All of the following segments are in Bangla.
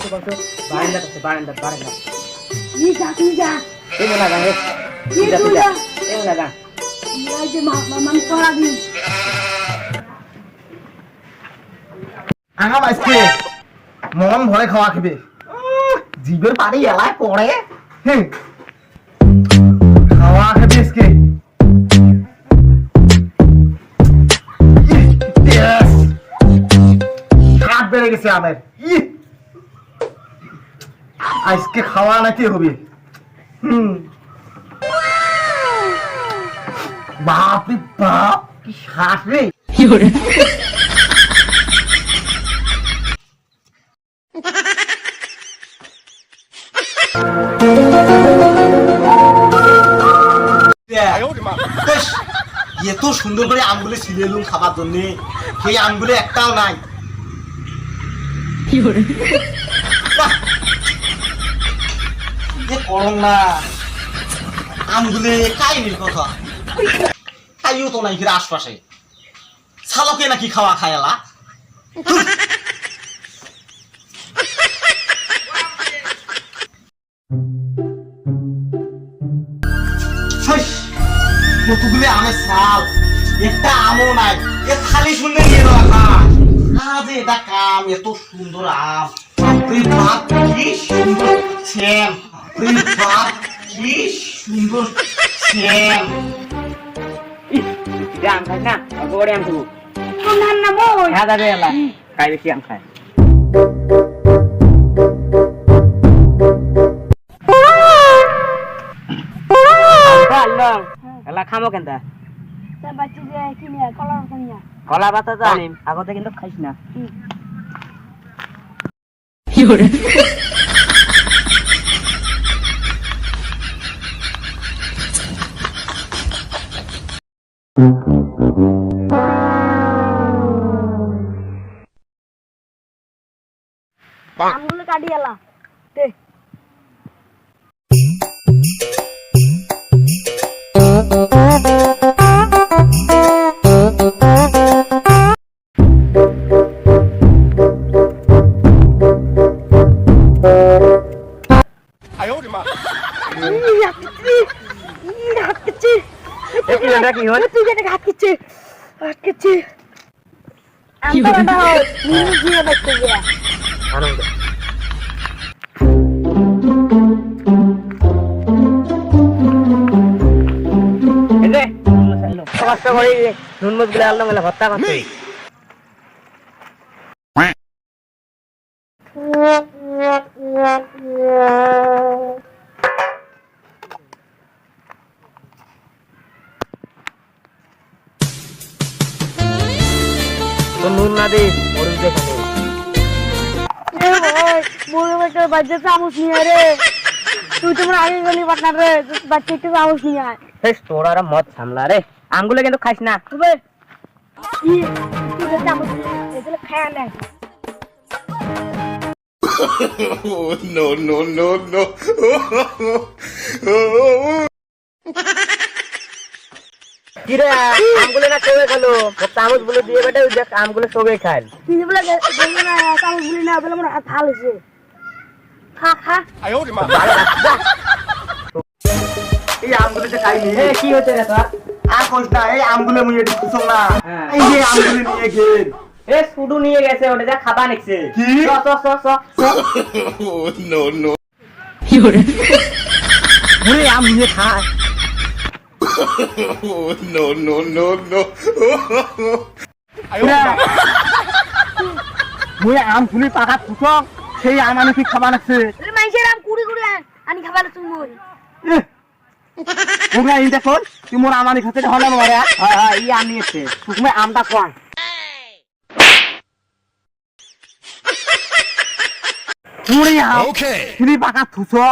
বসো বারান্দা আছে বারান্দা ই যা তুই যা এই না গান রে ই তুই যা এই না গান এই যে মামা করা দিন আঙাম আজকে মন ভরে খাওয়া খাবে জিভের পানি এলায় পড়ে হ্যাঁ খাওয়া খাবে আজকে হাত বেড়ে গেছে আমার আজকে খাওয়া নাকি হবে বাপ রে বাপ কি শ্বাস রে এত সুন্দর করে আমগুলো ছিলেলুম খাবার জন্য সেই আমগুলো একটাও নাই করম না আমগুলো কাইনির কথা খাইও তো নাই ফিরে আশপাশে শালকে নাকি খাওয়া খায়ালা কতগুলি আমের শাল একটা আমও নাই এ খালি শুনলে নিয়ে রাখা যে এটা কাম এত সুন্দর আম আপনি বাপ কি সুন্দর ছেন আপনি বাপ কি সুন্দর ছেন আম খাই না বড় আম খাবো না না মই হ্যাঁ দাদা এলা খাই বেশি আম খায় এলা খামো কেনটা তা বাচ্চা যে কি নিয়া কলা নিয়া কলা পাতা তো আনিম আগতে কিন্তু খাইস না আমগুলো কাটি এলা দে কি হয় তুই যেটা হাত কিচ্ছে আমরা না নিয়ে গিয়ে দেখতে গিয়া আনন্দ এদে কষ্ট করে নুন মুখ গুলো আলদা মেলা ভর্তা করতে নুন না দে মরুচ দেখে বড় একটা বাচ্চা চামচ নিয়ে রে তুই তোমার আগে গলি পার্টনার রে বাচ্চা একটু চামচ নিয়ে আয় তোর আর মদ সামলা রে আমগুলো কিন্তু খাইস না তবে কি তুই চামচ এগুলো খায় না no, no, no, no. কিরে আমগুলো না কেউ গেল চামচ গুলো দিয়ে বেটা দেখ আমগুলো সবাই খায় তুই বলে গেলি না চামচ গুলি না বলে আমার ভাল হয়েছে খা খা এই আমগুলোতে খাইনি কি হচ্ছে রে তোর আর কইস না এই আমগুলো মুই একটু খুশো না এই যে আমগুলো নিয়ে গেল এ শুডু নিয়ে গেছে ওটা যা খাবা নিছে কি no, no. মুই আম নিয়ে খায় no, no, no, no. মুই আম ফুলি পাকা খুশো সেই আম আনি কি খাবা লাগছে মানুষের আম কুড়ি কুড়ি আনি খাবার তুমি মুগা ইনটা কর তুই মোর আম আনি খাতে হলে মারে হ্যাঁ ই আম নিয়েছে তুমি আমটা কোন মুড়ি আম ফুলি পাকা খুশো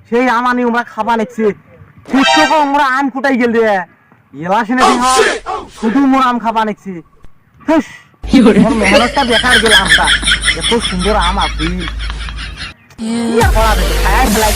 সেই আম আনি আমরা খাবা লাগছে খুশো আমরা আম কুটাই গেল রে এলা শুনে দিন শুধু মোর আম খাবা লাগছে মোর মেহনতটা বেকার গেল আমটা এত সুন্দর আম আছে খায়